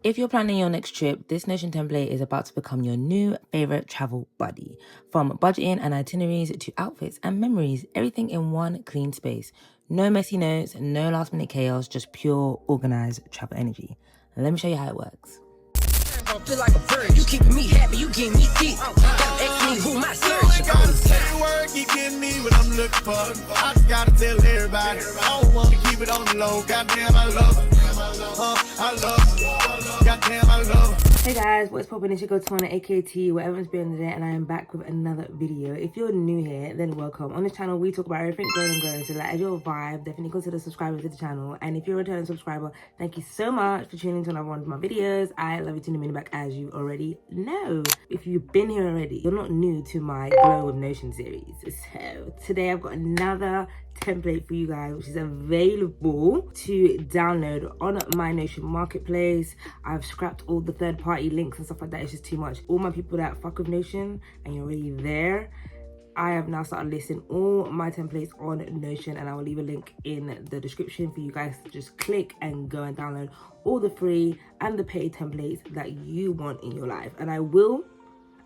If you're planning your next trip, this Notion template is about to become your new favorite travel buddy. From budgeting and itineraries to outfits and memories, everything in one clean space. No messy notes, no last minute chaos, just pure organized travel energy. And let me show you how it works. Feel like a bird. You keeping me happy, you getting me deep. Ask me who my search. Gotta say word, keep getting me what I'm looking for. I just gotta tell everybody. I don't wanna keep it on the low. Goddamn, I love it. I love it. Goddamn, I love it. Hey guys, what's poppin'? It's your girl Twanaldn, aka whatever's been today, and I am back with another video. If you're new here, then welcome. On this channel, we talk about everything growing. So like, as your vibe, definitely consider subscribing to the channel. And if you're a returning subscriber, thank you so much for tuning to another one of my videos. I love you tuning me back, as you already know. If you've been here already, you're not new to my Glow with Notion series. So today I've got another template for you guys, which is available to download on my Notion marketplace. I've scrapped all the third-party links and stuff like that. It's just too much. All my people that fuck with Notion and you're already there, I have now started listing all my templates on Notion, and I will leave a link in the description for you guys to just click and go and download all the free and the paid templates that you want in your life. And I will,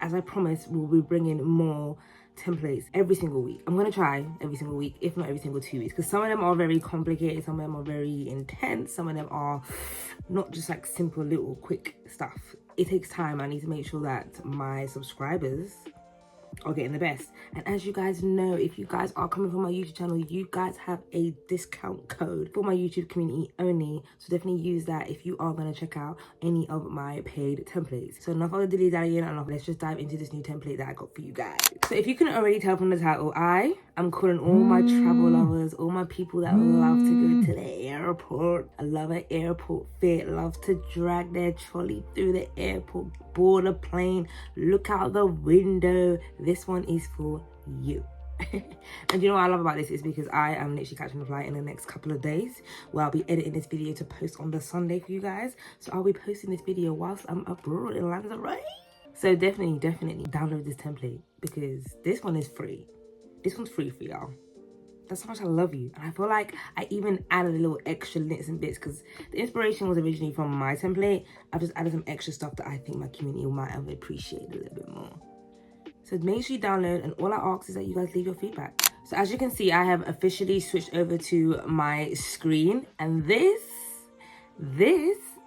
as I promised, will be bringing more templates every single week. I'm gonna try every single week, if not every single 2 weeks, because some of them are very complicated, some of them are very intense, some of them are not just like simple little quick stuff. It takes time. I need to make sure that my subscribers are getting the best. And as you guys know, if you guys are coming from my YouTube channel, you guys have a discount code for my YouTube community only, so definitely use that if you are going to check out any of my paid templates. So enough of the dilly-dallying, and let's just dive into this new template that I got for you guys. So if you couldn't already tell from the title, I am calling all my travel lovers, all my people that love to go to the airport. I love an airport fit, love to drag their trolley through the airport, board a plane, look out the window. This one is for you. And you know what I love about this is because I am literally catching a flight in the next couple of days, where I'll be editing this video to post on the Sunday for you guys. So I'll be posting this video whilst I'm abroad in Lanzarote. So definitely download this template, because this one is free. This one's free for y'all. That's how much I love you. And I feel like I even added a little extra bits and bits, because the inspiration was originally from my template. I've just added some extra stuff that I think my community might have appreciated a little bit more. So make sure you download, and all I ask is that you guys leave your feedback. So as you can see, I have officially switched over to my screen, and this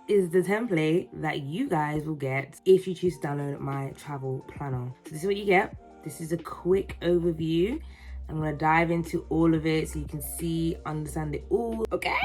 is the template that you guys will get if you choose to download my travel planner. So this is what you get. This is a quick overview. I'm gonna dive into all of it so you can see, understand it all. Okay.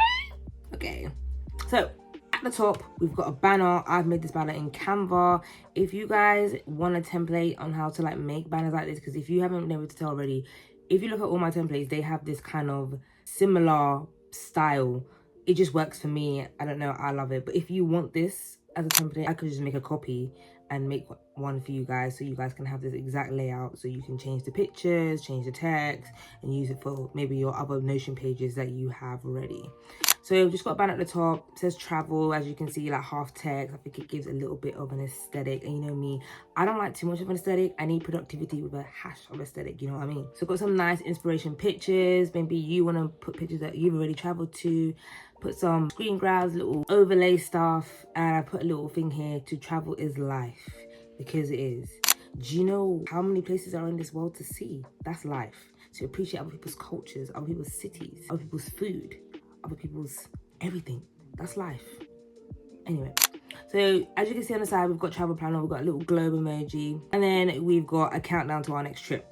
So at the top, we've got a banner. I've made this banner in Canva. If you guys want a template on how to like make banners like this, because if you haven't been able to tell already, if you look at all my templates, they have this kind of similar style. It just works for me. I don't know, I love it. But if you want this as a template, I could just make a copy and make one for you guys, so you guys can have this exact layout, so you can change the pictures, change the text, and use it for maybe your other Notion pages that you have already. So we've just got a banner at the top. It says travel, as you can see, like half text. I think it gives a little bit of an aesthetic. And you know me, I don't like too much of an aesthetic. I need productivity with a hash of aesthetic, you know what I mean? So got some nice inspiration pictures. Maybe you want to put pictures that you've already traveled to. Put some screen grabs, little overlay stuff. And I put a little thing here to travel is life, because it is. Do you know how many places are in this world to see? That's life. So appreciate other people's cultures, other people's cities, other people's food, other people's everything. That's life. Anyway, so as you can see on the side, we've got travel planner, we've got a little globe emoji, and then we've got a countdown to our next trip.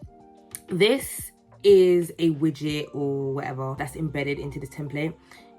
This is a widget or whatever that's embedded into this template.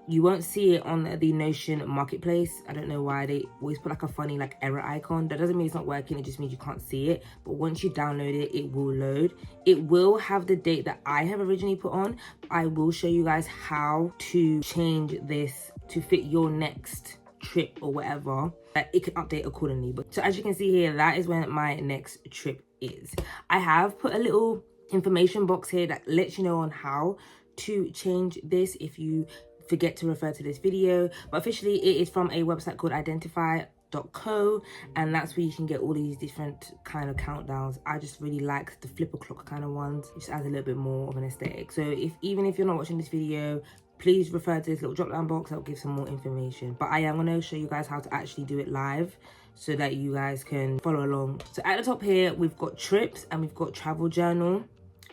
You won't see it on the Notion marketplace. I don't know why they always put like a funny like error icon. That doesn't mean it's not working, it just means you can't see it. But once you download it, it will load. It will have the date that I have originally put on. I will show you guys how to change this to fit your next trip or whatever. It can update accordingly. But so as you can see here, that is when my next trip is. I have put a little information box here that lets you know on how to change this if you forget to refer to this video. But officially it is from a website called identify.co, and that's where you can get all these different kind of countdowns. I just really like the flipper clock kind of ones. It just adds a little bit more of an aesthetic. So even if you're not watching this video, please refer to this little drop down box. That'll give some more information. But I am going to show you guys how to actually do it live so that you guys can follow along. So at the top here, we've got trips and we've got travel journal,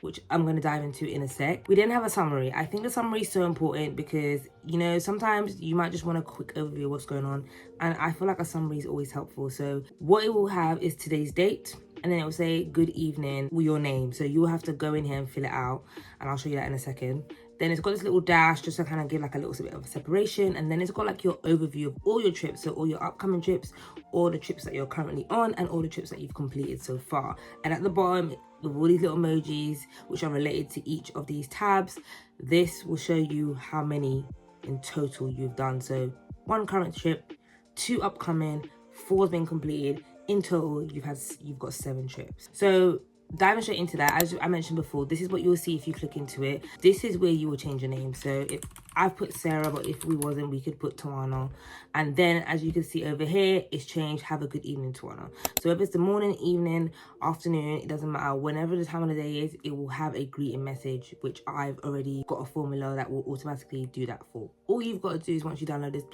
which I'm going to dive into in a sec. We then have a summary. I think the summary is so important because, you know, sometimes you might just want a quick overview of what's going on. And I feel like a summary is always helpful. So what it will have is today's date. And then it will say, good evening, with your name. So you will have to go in here and fill it out. And I'll show you that in a second. Then it's got this little dash just to kind of give like a little bit of a separation. And then it's got like your overview of all your trips. So all your upcoming trips, all the trips that you're currently on, and all the trips that you've completed so far. And at the bottom, with all these little emojis, which are related to each of these tabs, this will show you how many in total you've done. So 1 current trip, 2 upcoming, 4 has been completed. In total, you've got 7 trips. So diving straight into that, as I mentioned before, this is what you'll see if you click into it. This is where you will change your name. So if I've put Sarah, but if we wasn't, we could put Twanaldn. And then as you can see over here, it's changed, have a good evening, Twanaldn. So if it's the morning, evening, afternoon, it doesn't matter. Whenever the time of the day is, it will have a greeting message, which I've already got a formula that will automatically do that for. All you've got to do is once you download this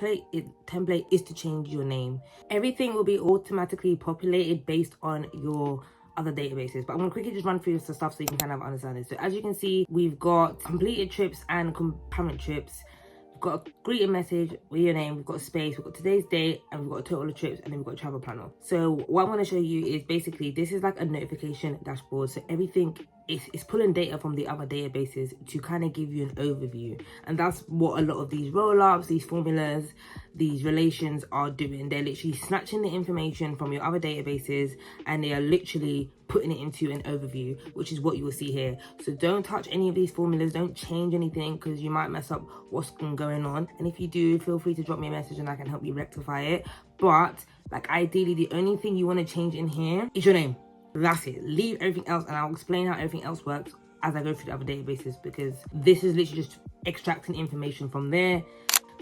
template is to change your name. Everything will be automatically populated based on your other databases, but I'm gonna quickly just run through some stuff so you can kind of understand it. So as you can see, we've got completed trips and concurrent trips. We've got a greeting message with your name, we've got a space, we've got today's date, and we've got a total of trips, and then we've got a travel planner. So what I'm going to show you is basically, this is like a notification dashboard. So everything is pulling data from the other databases to kind of give you an overview. And that's what a lot of these roll-ups, these formulas, these relations are doing. They're literally snatching the information from your other databases and they are literally putting it into an overview, which is what you will see here. So don't touch any of these formulas, don't change anything, because you might mess up what's going on. And if you do, feel free to drop me a message and I can help you rectify it. But like ideally, the only thing you want to change in here is your name. That's it. Leave everything else, and I'll explain how everything else works as I go through the other databases, because this is literally just extracting information from there.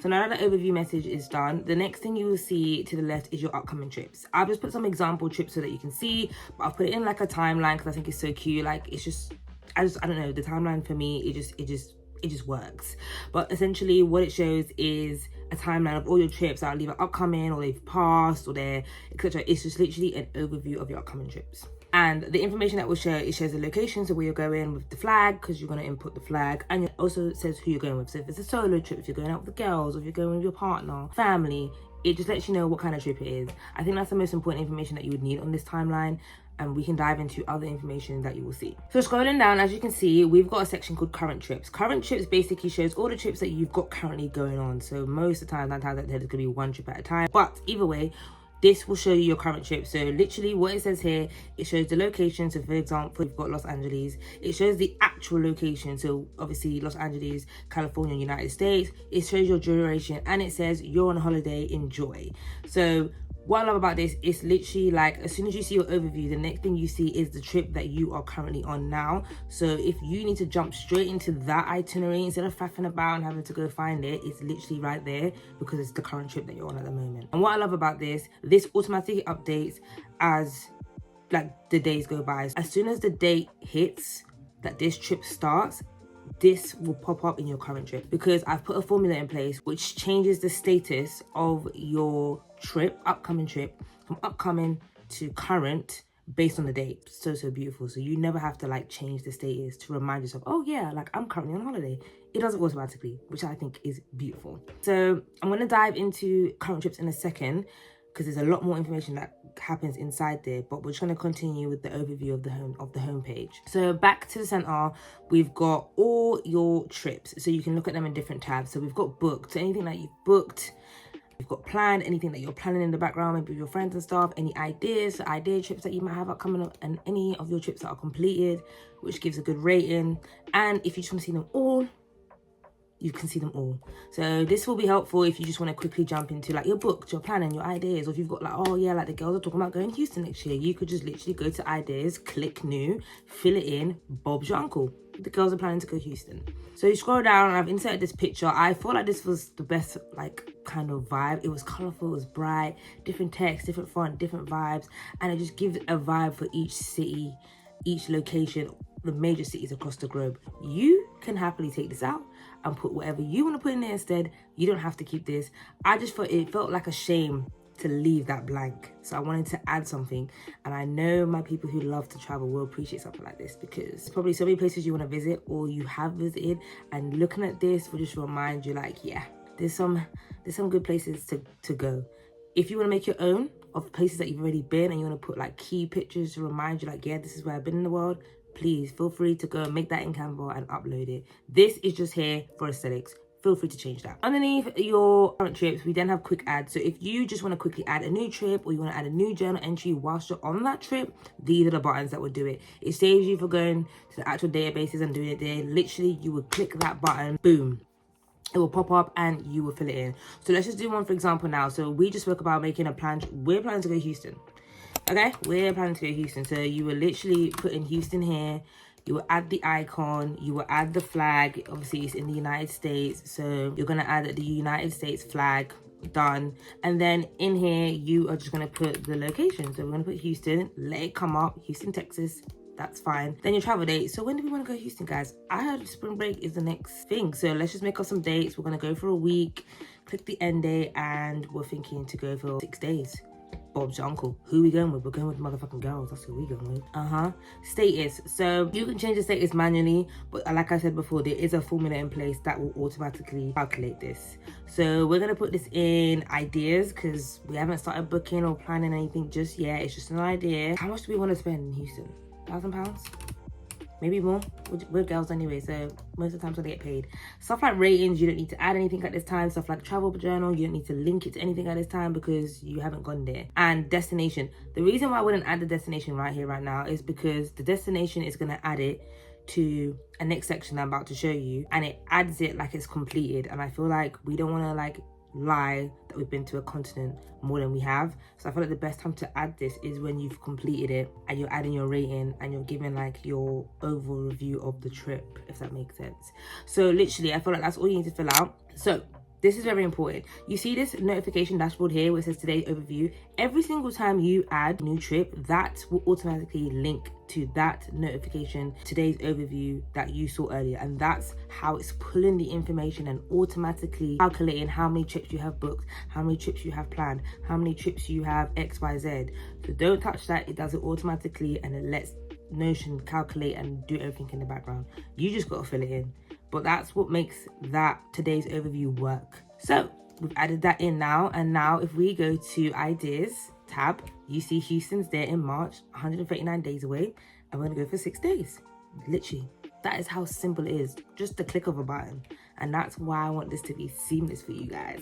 So now that the overview message is done, the next thing you will see to the left is your upcoming trips. I've just put some example trips so that you can see, but I'll put it in like a timeline because I think it's so cute. Like it's just, I don't know, the timeline for me, it just works. But essentially what it shows is a timeline of all your trips that are either upcoming or they've passed or they're etc. It's just literally an overview of your upcoming trips. And the information that will show, it shows the location, so where you're going with the flag, because you're going to input the flag, and it also says who you're going with. So if it's a solo trip, if you're going out with the girls, or if you're going with your partner, family, it just lets you know what kind of trip it is. I think that's the most important information that you would need on this timeline, and we can dive into other information that you will see. So scrolling down, as you can see, we've got a section called current trips. Current trips basically shows all the trips that you've got currently going on. So most of the time, 9 times out of 10, it's going to be 1 trip at a time. But either way, this will show you your current trip. So literally what it says here, it shows the location. So for example, you've got Los Angeles. It shows the actual location. So obviously Los Angeles, California, United States. It shows your duration and it says you're on holiday, enjoy. So what I love about this is literally like as soon as you see your overview, the next thing you see is the trip that you are currently on now. So if you need to jump straight into that itinerary instead of faffing about and having to go find it, it's literally right there because it's the current trip that you're on at the moment. And what I love about this automatically updates as like the days go by. As soon as the date hits that this trip starts, this will pop up in your current trip because I've put a formula in place which changes the status of your trip, upcoming trip, from upcoming to current based on the date. So beautiful. So you never have to like change the status to remind yourself, oh yeah, like I'm currently on holiday. It does it automatically, which I think is beautiful. So I'm going to dive into current trips in a second because there's a lot more information that happens inside there, but we're just going to continue with the overview of the home page. So back to the center, we've got all your trips, so you can look at them in different tabs. So we've got booked, so anything that you've booked. You've got planned, anything that you're planning in the background, maybe with your friends and stuff, any ideas, so idea trips that you might have upcoming, and any of your trips that are completed, which gives a good rating. And if you just want to see them all, you can see them all. So this will be helpful if you just want to quickly jump into like your books, your planning, your ideas, or if you've got like, oh yeah, like the girls are talking about going to Houston next year, you could just literally go to ideas, click new, fill it in, Bob's your uncle. The girls are planning to go to Houston. So you scroll down and I've inserted this picture. I thought like this was the best like kind of vibe. It was colorful, it was bright, different text, different font, different vibes, and it just gives a vibe for each city, each location, the major cities across the globe. You can happily take this out and put whatever you want to put in there instead. You don't have to keep this. I just thought it felt like a shame to leave that blank, so I wanted to add something, and I know my people who love to travel will appreciate something like this, because probably so many places you want to visit or you have visited, and looking at this will just remind you like, yeah, there's some good places to go. If you want to make your own of places that you've already been and you want to put like key pictures to remind you like, yeah, this is where I've been in the world, please feel free to go and make that in Canva and upload it. This is just here for aesthetics. Feel free to change that. Underneath your current trips, we then have quick adds. So if you just want to quickly add a new trip, or you want to add a new journal entry whilst you're on that trip, these are the buttons that would do it. It saves you for going to the actual databases and doing it there. Literally, you would click that button, boom, it will pop up and you will fill it in. So let's just do one for example now. So we just spoke about making a plan. We're planning to go to Houston. Okay, we're planning to go to Houston. So you will literally put in Houston here. You will add the icon, you will add the flag. Obviously it's in the United States, so you're gonna add the United States flag, done. And then in here you are just gonna put the location. So we're gonna put Houston, let it come up, Houston, Texas. That's fine. Then your travel date. So when do we want to go to Houston, guys? I heard spring break is the next thing, so let's just make up some dates. We're gonna go for a week, click the end date, and we're thinking to go for 6 days. Bob's your uncle. Who are we going with? We're going with motherfucking girls. That's who we going with. Status. So you can change the status manually, but like I said before, there is a formula in place that will automatically calculate this. So we're gonna put this in ideas because we haven't started booking or planning anything just yet. It's just an idea. How much do we want to spend in Houston? £1,000? Maybe more. We're girls anyway, so most of the time so they get paid. Stuff like ratings, you don't need to add anything at this time. Stuff like travel journal, you don't need to link it to anything at this time because you haven't gone there. And destination. The reason why I wouldn't add the destination right here, right now, is because the destination is going to add it to a next section I'm about to show you, and it adds it like it's completed. And I feel like we don't want to like lie that we've been to a continent more than we have. So I feel like the best time to add this is when you've completed it and you're adding your rating and you're giving like your overall review of the trip, if that makes sense. So literally I feel like that's all you need to fill out. So this is very important. You see this notification dashboard here where it says today's overview. Every single time you add a new trip, that will automatically link to that notification, today's overview that you saw earlier. And that's how it's pulling the information and automatically calculating how many trips you have booked, how many trips you have planned, how many trips you have XYZ. So don't touch that. It does it automatically and it lets Notion calculate and do everything in the background. You just got to fill it in. But that's what makes that today's overview work. So we've added that in now. And now if we go to ideas tab, you see Houston's there in March, 139 days away. And we're gonna go for 6 days. Literally, that is how simple it is. Just the click of a button. And that's why I want this to be seamless for you guys.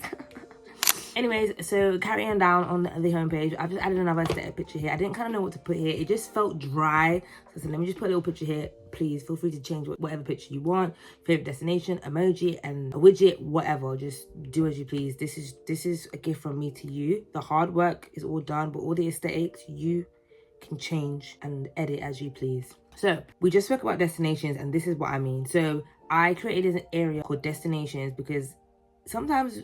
Anyways, so carrying down on the homepage, I've just added another aesthetic picture here. I didn't kind of know what to put here. It just felt dry. So I said, let me just put a little picture here. Please feel free to change whatever picture you want. Favorite destination, emoji, and a widget, whatever. Just do as you please. This is a gift from me to you. The hard work is all done, but all the aesthetics you can change and edit as you please. So we just spoke about destinations, and this is what I mean. So I created an area called destinations because sometimes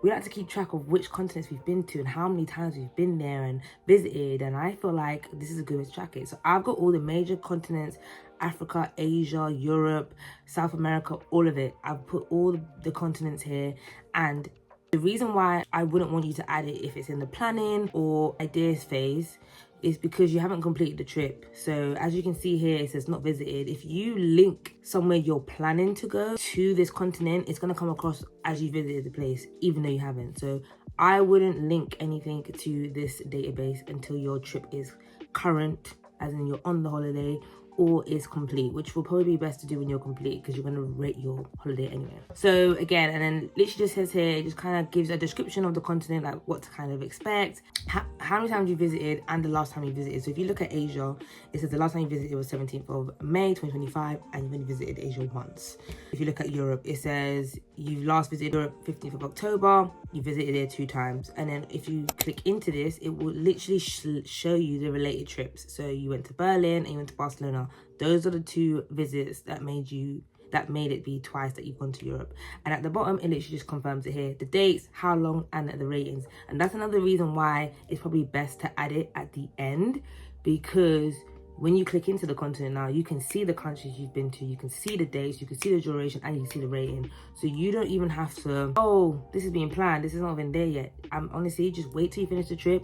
we like to keep track of which continents we've been to and how many times we've been there and visited, and I feel like this is a good way to track it. So I've got all the major continents: Africa, Asia, Europe, South America, all of it. I've put all the continents here, and the reason why I wouldn't want you to add it if it's in the planning or ideas phase is because you haven't completed the trip. So as you can see here, it says not visited. If you link somewhere you're planning to go to this continent, it's going to come across as you visited the place, even though you haven't. So I wouldn't link anything to this database until your trip is current, as in you're on the holiday, or is complete, which will probably be best to do when you're complete because you're going to rate your holiday anyway. So again, and then literally just says here, it just kind of gives a description of the continent, like what to kind of expect, how many times you visited, and the last time you visited. So if you look at Asia, it says the last time you visited was 17th of May 2025, and you've only visited Asia once. If you look at Europe, it says you last visited Europe 15th of October, you visited there 2 times. And then if you click into this, it will literally show you the related trips. So you went to Berlin and you went to Barcelona. Those are the 2 visits that made it be twice that you've gone to Europe. And at the bottom, it literally just confirms it here: the dates, how long, and the ratings. And that's another reason why it's probably best to add it at the end, because when you click into the content now, you can see the countries you've been to, you can see the dates, you can see the duration, and you can see the rating. So you don't even have to, oh, this is being planned, this is not even there yet. Honestly, just wait till you finish the trip,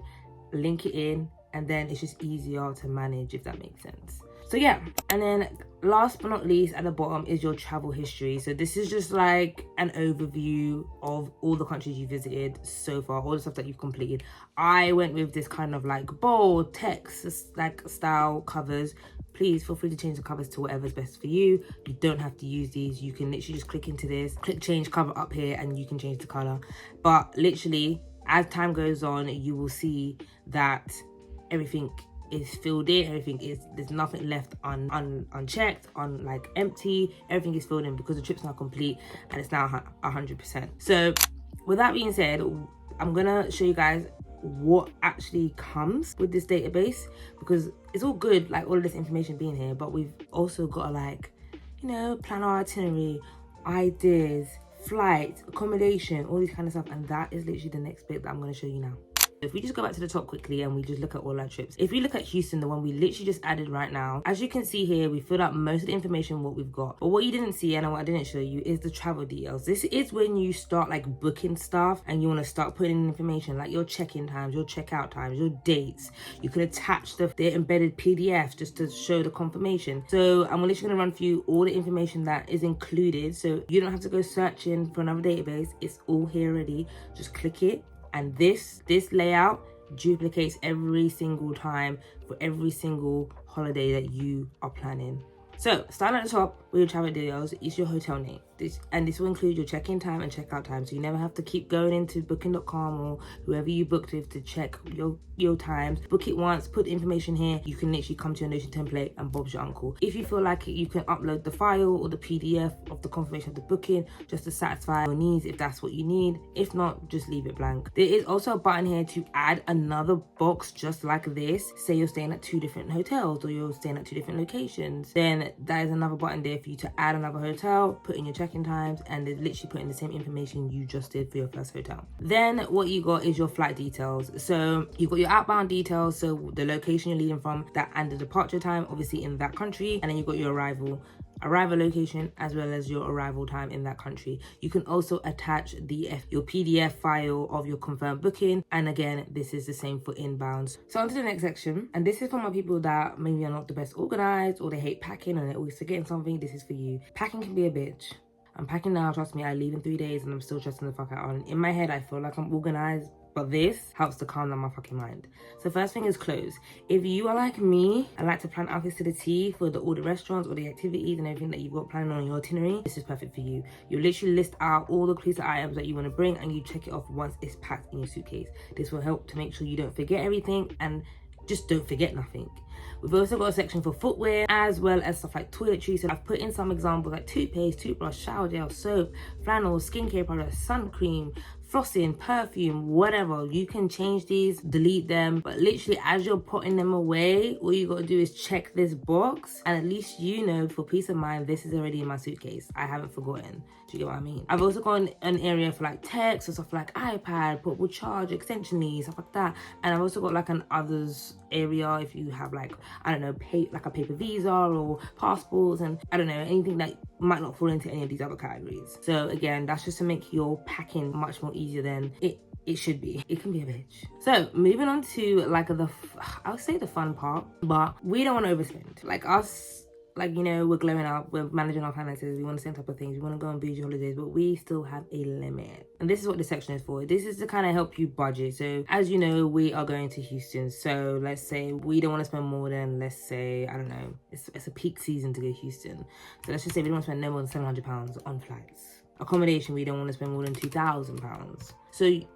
link it in, and then it's just easier to manage, if that makes sense. So yeah, and then last but not least, at the bottom is your travel history. So this is just like an overview of all the countries you visited so far, all the stuff that you've completed. I went with this kind of like bold text like style covers. Please feel free to change the covers to whatever's best for you. You don't have to use these. You can literally just click into this, click change cover up here, and you can change the color. But literally, as time goes on, you will see that everything is filled in, everything is, there's nothing left unchecked, like empty. Everything is filled in because the trip's now complete and it's now 100%. So with that being said, I'm gonna show you guys what actually comes with this database, because it's all good, like all of this information being here, but we've also got to, like, you know, plan our itinerary, ideas, flights, accommodation, all these kind of stuff. And that is literally the next bit that I'm going to show you now. If we just go back to the top quickly and we just look at all our trips. If we look at Houston, the one we literally just added right now, as you can see here, we filled out most of the information what we've got. But what you didn't see and what I didn't show you is the travel details. This is when you start like booking stuff and you want to start putting in information like your check-in times, your check-out times, your dates. You could attach the embedded PDF just to show the confirmation. So I'm literally going to run through all the information that is included, so you don't have to go searching for another database. It's all here already. Just click it. And this layout duplicates every single time for every single holiday that you are planning. So starting at the top with your travel details is your hotel name. This will include your check-in time and check-out time, so you never have to keep going into booking.com or whoever you booked with to check your times. Book it once, put the information here. You can literally come to your Notion template and Bob's your uncle. If you feel like it, you can upload the file or the PDF of the confirmation of the booking just to satisfy your needs if that's what you need. If not, just leave it blank. There is also a button here to add another box just like this. Say you're staying at 2 different hotels or you're staying at 2 different locations, then there is another button there for you to add another hotel, put in your check-in times, and it's literally putting the same information you just did for your first hotel. Then what you got is your flight details. So you've got your outbound details, so the location you're leaving from, that and the departure time, obviously in that country, and then you've got your arrival location as well as your arrival time in that country. You can also attach your PDF file of your confirmed booking, and again this is the same for inbounds. So on to the next section, and this is for my people that maybe are not the best organized or they hate packing and they're always forgetting something. This is for you. Packing can be a bitch. I'm packing now, trust me. I leave in 3 days and I'm still stressing the fuck out on. In my head I feel like I'm organized, but this helps to calm down my fucking mind. So first thing is clothes. If you are like me and like to plan outfits to the T for all the restaurants or the activities and everything that you've got planned on your itinerary, this is perfect for you. You literally list out all the crucial items that you want to bring and you check it off once it's packed in your suitcase. This will help to make sure you don't forget everything and just don't forget nothing. We've also got a section for footwear as well as stuff like toiletries. So I've put in some examples like toothpaste, toothbrush, shower gel, soap, flannel, skincare products, sun cream, flossing, perfume, whatever. You can change these, delete them, but literally as you're putting them away, all you got to do is check this box, and at least you know for peace of mind this is already in my suitcase. I haven't forgotten. Do you get what I mean? I've also got an area for like text or stuff like iPad, portable charge, extension leads, stuff like that. And I've also got like an others area if you have like, I don't know, like a paper visa or passports, and I don't know, anything that might not fall into any of these other categories. So again, that's just to make your packing much more easier than it should be. It can be a bitch. So moving on to like I'll say the fun part, but we don't want to overspend. Like us, like, you know, we're glowing up, we're managing our finances, we want the same type of things, we want to go on bougie holidays, but we still have a limit. And this is what this section is for. This is to kind of help you budget. So as you know, we are going to Houston. So let's say we don't want to spend more than, let's say, I don't know, it's a peak season to go to Houston. So let's just say we don't want to spend no more than £700 on flights. Accommodation, we don't want to spend more than £2,000. So it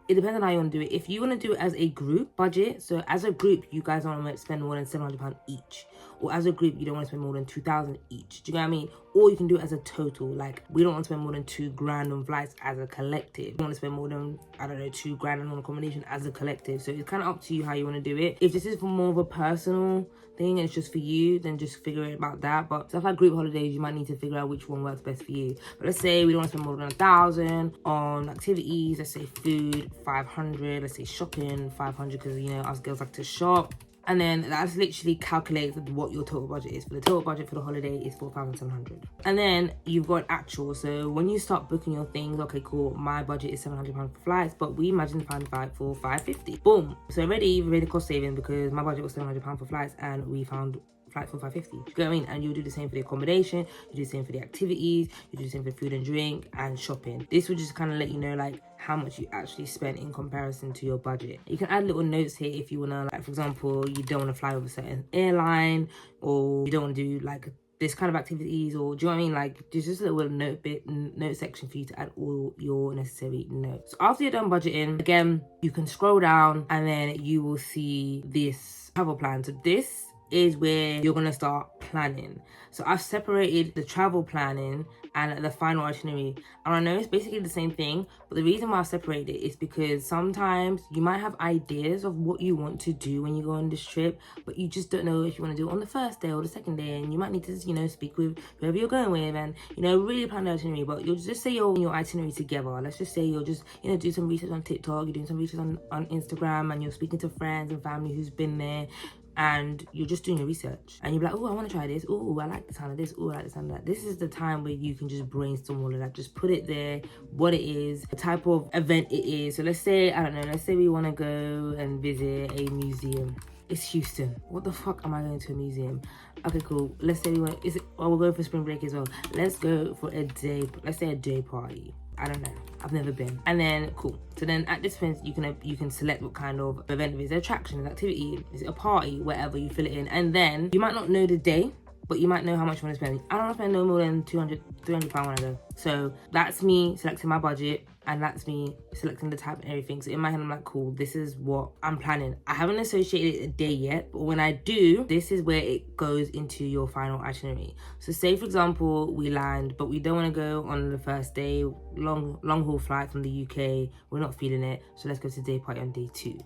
depends on how you want to do it. If you want to do it as a group budget, so as a group, you guys don't want to spend more than £700 each. Or as a group, you don't want to spend more than $2,000 each. Do you know what I mean? Or you can do it as a total. Like, we don't want to spend more than $2,000 on flights as a collective. We don't want to spend more than, I don't know, $2,000 on accommodation as a collective. So it's kind of up to you how you want to do it. If this is for more of a personal thing and it's just for you, then just figure it about that. But stuff like group holidays, you might need to figure out which one works best for you. But let's say we don't want to spend more than $1,000 on activities. Let's say food, $500. Let's say shopping, $500, because, you know, us girls like to shop. And then that's literally calculates what your total budget is. For the total budget for the holiday is 4,700. And then you've got actual. So when you start booking your things, okay, cool, my budget is £700 for flights, but we imagine to find flight for $550. Boom. So already cost saving because my budget was £700 for flights and we found flight for $550. Do you get what I mean? And you'll do the same for the accommodation, you do the same for the activities, you do the same for food and drink and shopping. This will just kind of let you know like how much you actually spent in comparison to your budget. You can add little notes here if you want to, like for example, you don't want to fly with a certain airline, or you don't want to do like this kind of activities, or do you know what I mean? Like there's just a little note section for you to add all your necessary notes. So after you're done budgeting, again, you can scroll down and then you will see this travel plan. So this is where you're going to start planning. So I've separated the travel planning and the final itinerary. And I know it's basically the same thing, but the reason why I've separated it is because sometimes you might have ideas of what you want to do when you go on this trip, but you just don't know if you want to do it on the first day or the second day, and you might need to, you know, speak with whoever you're going with and, you know, really plan the itinerary. But you'll just say you're on your itinerary together. Let's just say you'll just, you know, do some research on TikTok, you're doing some research on Instagram, and you're speaking to friends and family who's been there, and you're just doing your research and you're like, oh, I want to try this, oh, I like the sound of this, oh, I like the sound of that. This is the time where you can just brainstorm all of that. Just put it there, what it is, the type of event it is. So let's say, I don't know, let's say we want to go and visit a museum. It's Houston. What the fuck am I going to a museum? Okay, cool. Let's say we're going for spring break as well. Let's go for a day, let's say a day party. I don't know, I've never been. And then cool, so then at this point you can select what kind of event it is. Attraction, an activity, is it a party, whatever, you fill it in. And then you might not know the day, but you might know how much you want to spend. I don't want to spend no more than £200, £300 when I go. So that's me selecting my budget, and that's me selecting the type and everything. So in my head, I'm like, cool, this is what I'm planning. I haven't associated a day yet, but when I do, this is where it goes into your final itinerary. So say, for example, we land, but we don't want to go on the first day, long haul flight from the UK. We're not feeling it. So let's go to day party on day 2.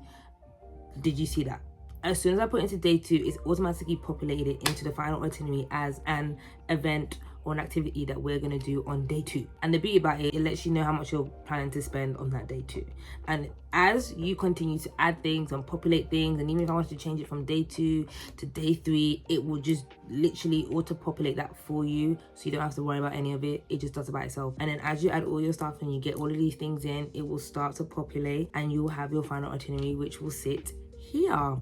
Did you see that? As soon as I put into day 2, it's automatically populated into the final itinerary as an event or an activity that we're going to do on day 2. And the beauty about it lets you know how much you're planning to spend on that day 2. And as you continue to add things and populate things, and even if I want to change it from day 2 to day 3, it will just literally auto-populate that for you, so you don't have to worry about any of it. It just does it by itself. And then as you add all your stuff and you get all of these things in, it will start to populate, and you will have your final itinerary, which will sit here.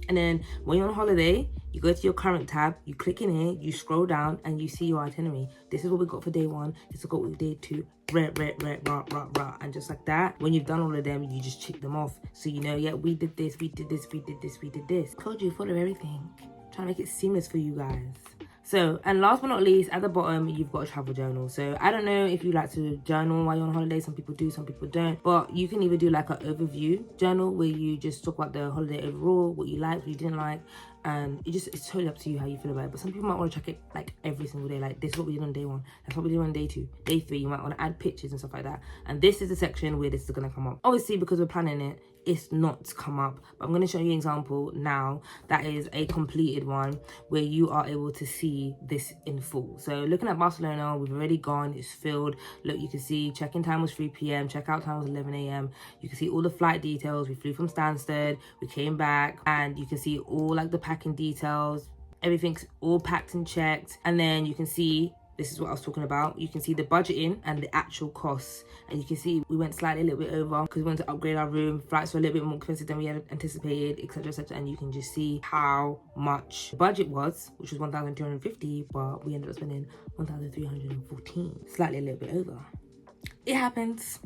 And then when you're on holiday, you go to your current tab, you click in here, you scroll down, and you see your itinerary. This is what we got for day 1, this is what we got for day 2, and just like that, when you've done all of them, you just check them off. So you know, yeah, we did this, we did this, we did this, we did this. Told you, follow everything. Trying to make it seamless for you guys. So, and last but not least, at the bottom, you've got a travel journal. So I don't know if you like to journal while you're on holiday. Some people do, some people don't. But you can either do like an overview journal where you just talk about the holiday overall, what you liked, what you didn't like. And it's totally up to you how you feel about it. But some people might want to check it like every single day. Like, this is what we did on day 1. That's what we did on day 2. Day 3, you might want to add pictures and stuff like that. And this is the section where this is going to come up. Obviously, because we're planning it, it's not come up. But I'm going to show you an example now that is a completed one where you are able to see this in full. So looking at Barcelona, we've already gone. It's filled. Look, you can see check-in time was 3 p.m. Check-out time was 11 a.m. You can see all the flight details. We flew from Stansted. We came back, and you can see all like the packing details. Everything's all packed and checked. And then you can see, this is what I was talking about, you can see the budgeting and the actual costs. And you can see we went slightly a little bit over because we wanted to upgrade our room. Flights were a little bit more expensive than we had anticipated, etc, etc. And you can just see how much the budget was, which was 1,250, but we ended up spending 1,314, slightly a little bit over. It happens.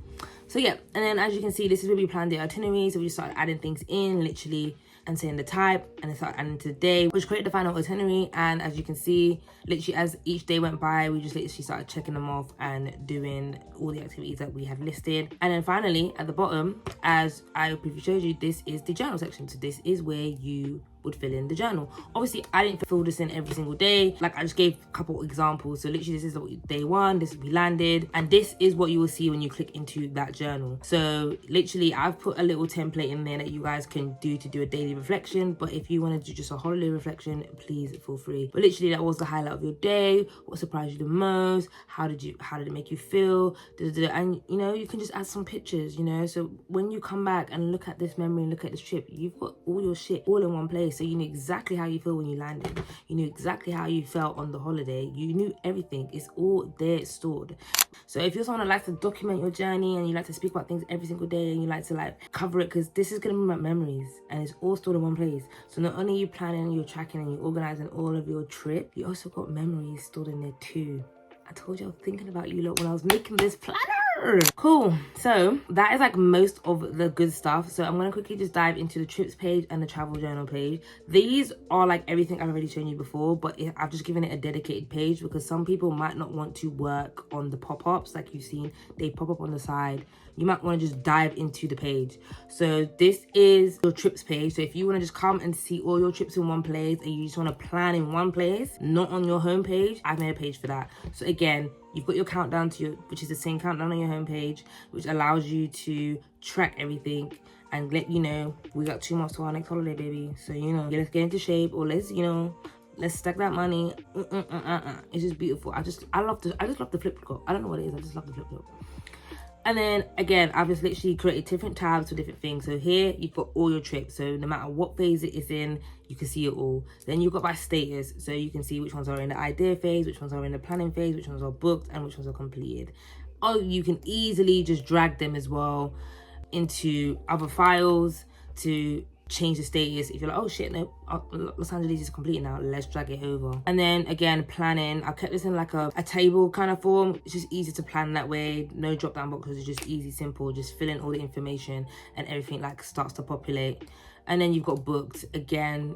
So yeah, and then as you can see, this is where we planned the itinerary. So we just started adding things in, literally, and saying the type, and then started adding to the day, which created the final itinerary. And as you can see, literally as each day went by, we just literally started checking them off and doing all the activities that we had listed. And then finally at the bottom, as I previously showed you, this is the journal section. So this is where you would fill in the journal. Obviously, I didn't fill this in every single day. Like, I just gave a couple examples. So literally, this is day 1, this is we landed, and this is what you will see when you click into that journal. So literally, I've put a little template in there that you guys can do to do a daily reflection. But if you want to do just a holiday reflection, please feel free. But literally, that was the highlight of your day. What surprised you the most? How did it make you feel? And you know, you can just add some pictures, you know. So when you come back and look at this memory and look at this trip, you've got all your shit all in one place. So you knew exactly how you feel when you landed. You knew exactly how you felt on the holiday. You knew everything. It's all there stored. So if you're someone that likes to document your journey and you like to speak about things every single day and you like to like cover it, because this is going to be about memories and it's all stored in one place. So not only are you planning, you're tracking and you're organizing all of your trip, you also got memories stored in there too. I told you I was thinking about you lot when I was making this planner. Cool. So that is like most of the good stuff. So I'm going to quickly just dive into the trips page and the travel journal page. These are like everything I've already shown you before, but I've just given it a dedicated page because some people might not want to work on the pop-ups like you've seen. They pop up on the side. You might want to just dive into the page. So this is your trips page. So if you want to just come and see all your trips in one place and you just want to plan in one place, not on your home page, I've made a page for that. So again, you've got your countdown to your, which is the same countdown on your home page, which allows you to track everything and let you know we got 2 months to our next holiday, baby. So let's get into shape, or let's let's stack that money. It's just beautiful. I just love the flip flop. I don't know what it is. I just love the flip flop. And then again, I've just literally created different tabs for different things. So here you've got all your trips. So no matter what phase it is in, you can see it all. Then you've got by status. So you can see which ones are in the idea phase, which ones are in the planning phase, which ones are booked, and which ones are completed. Or you can easily just drag them as well into other files to change the status. If you're like, oh shit, no, Los Angeles is complete now, let's drag it over. And then again, planning, I kept this in like a table kind of form. It's just easy to plan that way. No drop down boxes, it's just easy, simple. Just fill in all the information and everything like starts to populate. And then you've got booked. Again,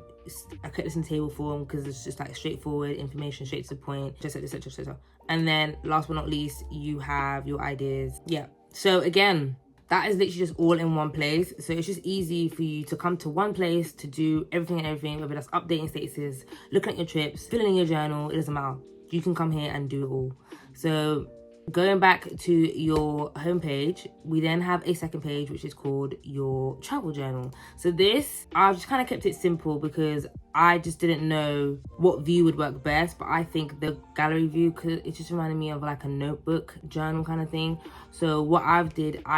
I kept this in table form because it's just like straightforward information, straight to the point, etc. And then last but not least, you have your ideas. Yeah, so again, that is literally just all in one place. So it's just easy for you to come to one place to do everything, whether that's updating statuses, looking at your trips, filling in your journal, it doesn't matter. You can come here and do it all. So going back to your homepage, we then have a second page, which is called your travel journal. So this, I've just kind of kept it simple because I just didn't know what view would work best, but I think the gallery view, it just reminded me of like a notebook journal kind of thing. So what I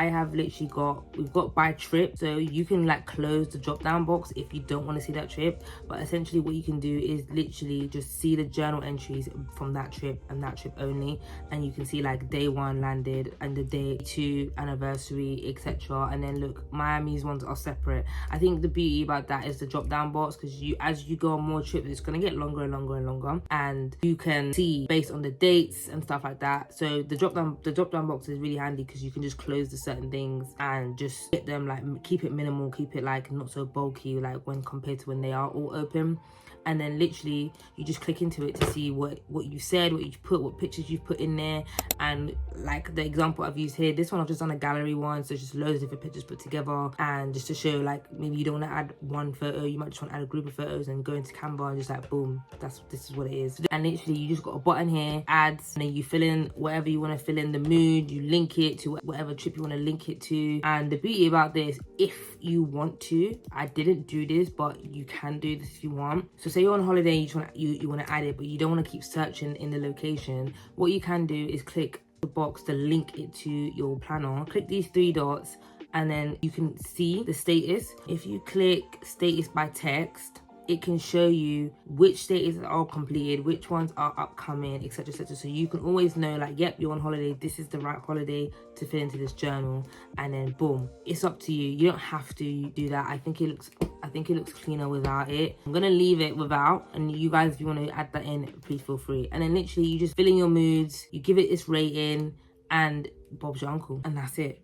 have literally we've got by trip, so you can like close the drop down box if you don't want to see that trip, but essentially what you can do is literally just see the journal entries from that trip and that trip only, and you can see like day 1 landed and the day 2 anniversary, etc. And then look, Miami's ones are separate. I think the beauty about that is the drop down box, because as you go on more trips, it's going to get longer and longer and longer, and you can see based on the dates and stuff like that. So the drop down box is really handy because you can just close the certain things and just get them, like keep it minimal, keep it like not so bulky like when compared to when they are all open. And then literally you just click into it to see what you said, what you put, what pictures you've put in there. And like the example I've used here, this one I've just done a gallery one, so just loads of different pictures put together, and just to show like maybe you don't want to add one photo, you might just want to add a group of photos and go into Canva and just like boom, this is what it is. And literally you just got a button here, ads, and then you fill in whatever you want to fill in, the mood, you link it to whatever trip you want to link it to. And the beauty about this, if you want to, I didn't do this, but you can do this if you want. So say you're on holiday, you want to add it, but you don't want to keep searching in the location. What you can do is click the box to link it to your planner. Click these 3 dots and then you can see the status. If you click status by text, it can show you which statuses are completed, which ones are upcoming, etc. So you can always know like, yep, you're on holiday, this is the right holiday to fit into this journal. And then boom, it's up to you. You don't have to do that. I think it looks cleaner without it. I'm gonna leave it without, and you guys, if you want to add that in, please feel free. And then literally you just fill in your moods, you give it its rating, and Bob's your uncle, and that's it.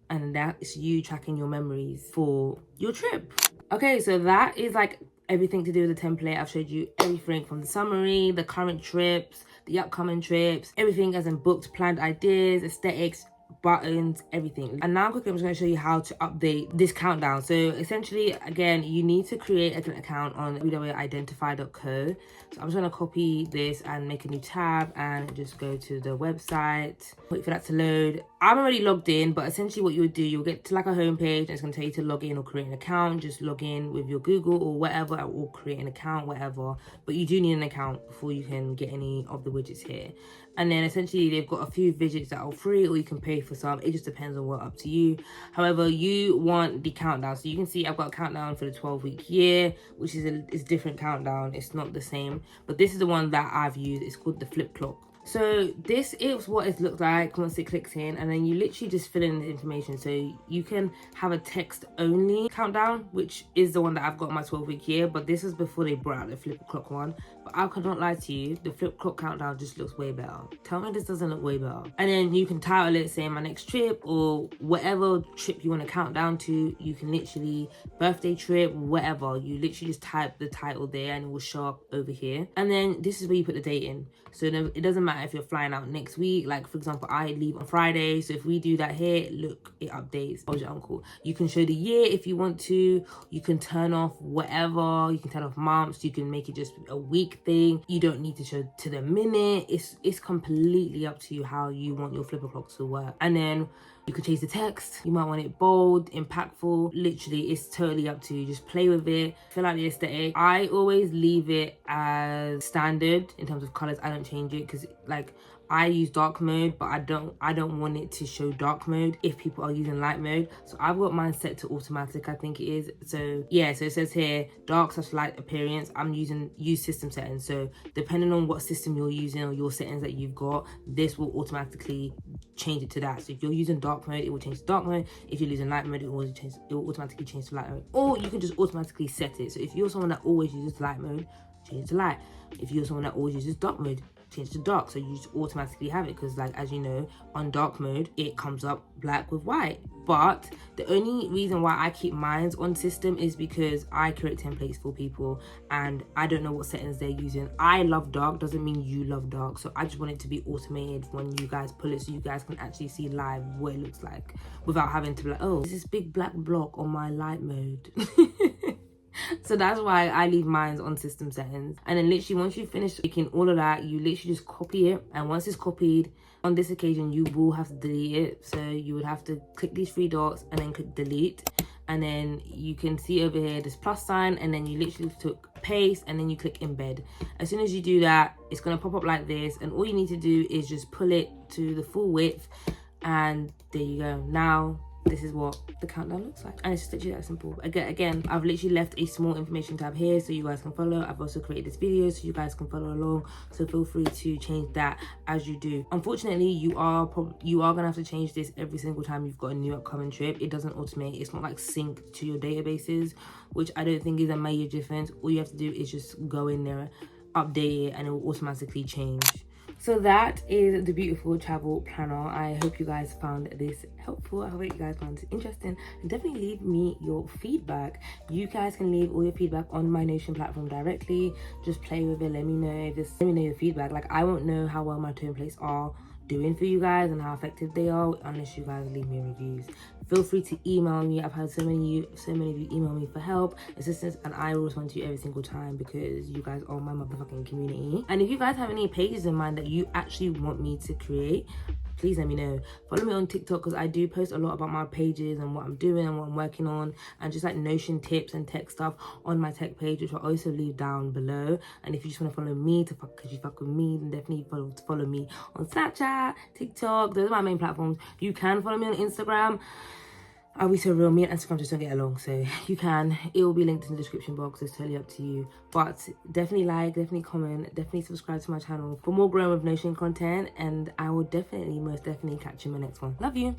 And that is you tracking your memories for your trip. Okay, so that is like everything to do with the template. I've showed you everything from the summary, the current trips, the upcoming trips, everything as in booked, planned ideas, aesthetics, buttons, everything. And now quickly I'm just going to show you how to update this countdown. So essentially, again, you need to create an account on www.identify.co. So I'm just going to copy this and make a new tab and just go to the website, wait for that to load. I'm already logged in, but essentially what you would do, you'll get to like a home page and it's going to tell you to log in or create an account. Just log in with your Google or whatever, or create an account, whatever. But you do need an account before you can get any of the widgets here. And then essentially they've got a few widgets that are free or you can pay for some. It just depends on what up to you. However, you want the countdown. So you can see I've got a countdown for the 12-week year, which is a different countdown. It's not the same, but this is the one that I've used. It's called the flip clock. So this is what it looks like once it clicks in, and then you literally just fill in the information. So you can have a text only countdown, which is the one that I've got my 12-week year, but this is before they brought out the flip clock one. But I cannot lie to you, the flip clock countdown just looks way better. Tell me this doesn't look way better. And then you can title it, say my next trip, or whatever trip you want to count down to. You can literally, birthday trip, whatever, you literally just type the title there and it will show up over here. And then this is where you put the date in. So it doesn't matter if you're flying out next week. Like for example, I leave on Friday, so if we do that here, look, it updates. Oh, your uncle. You can show the year if you want to. You can turn off whatever. You can turn off months. You can make it just a week thing. You don't need to show to the minute. It's completely up to you how you want your flipper clocks to work. And then you can change the text. You might want it bold, impactful. Literally, it's totally up to you. Just play with it. Fill out the aesthetic. I always leave it as standard in terms of colors. I don't change it because like I use dark mode, but I don't want it to show dark mode if people are using light mode. So I've got mine set to automatic, I think it is. So yeah, so it says here dark/light appearance. I'm use system settings. So depending on what system you're using or your settings that you've got, this will automatically change it to that. So if you're using dark mode, it will change to dark mode. If you're using light mode, it will automatically change to light mode. Or you can just automatically set it. So if you're someone that always uses light mode, change it to light. If you're someone that always uses dark mode, change to dark. So you just automatically have it, because like as you know, on dark mode it comes up black with white. But the only reason why I keep mine on system is because I create templates for people and I don't know what settings they're using. I love dark, doesn't mean you love dark. So I just want it to be automated when you guys pull it, so you guys can actually see live what it looks like without having to be like, oh, there's this big black block on my light mode. So that's why I leave mine on system settings. And then literally once you finish making all of that, you literally just copy it. And once it's copied, on this occasion you will have to delete it. So you would have to click these 3 dots and then click delete. And then you can see over here this plus sign, and then you literally took paste and then you click embed. As soon as you do that, it's going to pop up like this, and all you need to do is just pull it to the full width, and there you go. Now this is what the countdown looks like, and it's just literally that simple. Again, I've literally left a small information tab here so you guys can follow. I've also created this video so you guys can follow along, so feel free to change that as you do. Unfortunately, you are gonna have to change this every single time you've got a new upcoming trip. It doesn't automate. It's not like synced to your databases, which I don't think is a major difference. All you have to do is just go in there, update it, and it will automatically change. So that is the beautiful travel planner. I hope you guys found this helpful. I hope you guys found it interesting. And definitely leave me your feedback. You guys can leave all your feedback on my Notion platform directly. Just play with it. Let me know your feedback. Like, I won't know how well my templates are doing for you guys and how effective they are unless you guys leave me reviews. Feel free to email me. I've had so many of you email me for help, assistance, and I will respond to you every single time because you guys are my motherfucking community. And if you guys have any pages in mind that you actually want me to create, please let me know. Follow me on TikTok because I do post a lot about my pages and what I'm doing and what I'm working on, and just like Notion tips and tech stuff on my tech page, which I'll also leave down below. And if you just want to follow me because you fuck with me, then definitely follow me on Snapchat, TikTok. Those are my main platforms. You can follow me on Instagram. I'll be so real, me and Instagram just don't get along, so you can. It will be linked in the description box. It's totally up to you. But definitely like, definitely comment, definitely subscribe to my channel for more growing with Notion content, and I will most definitely catch you in my next one. Love you.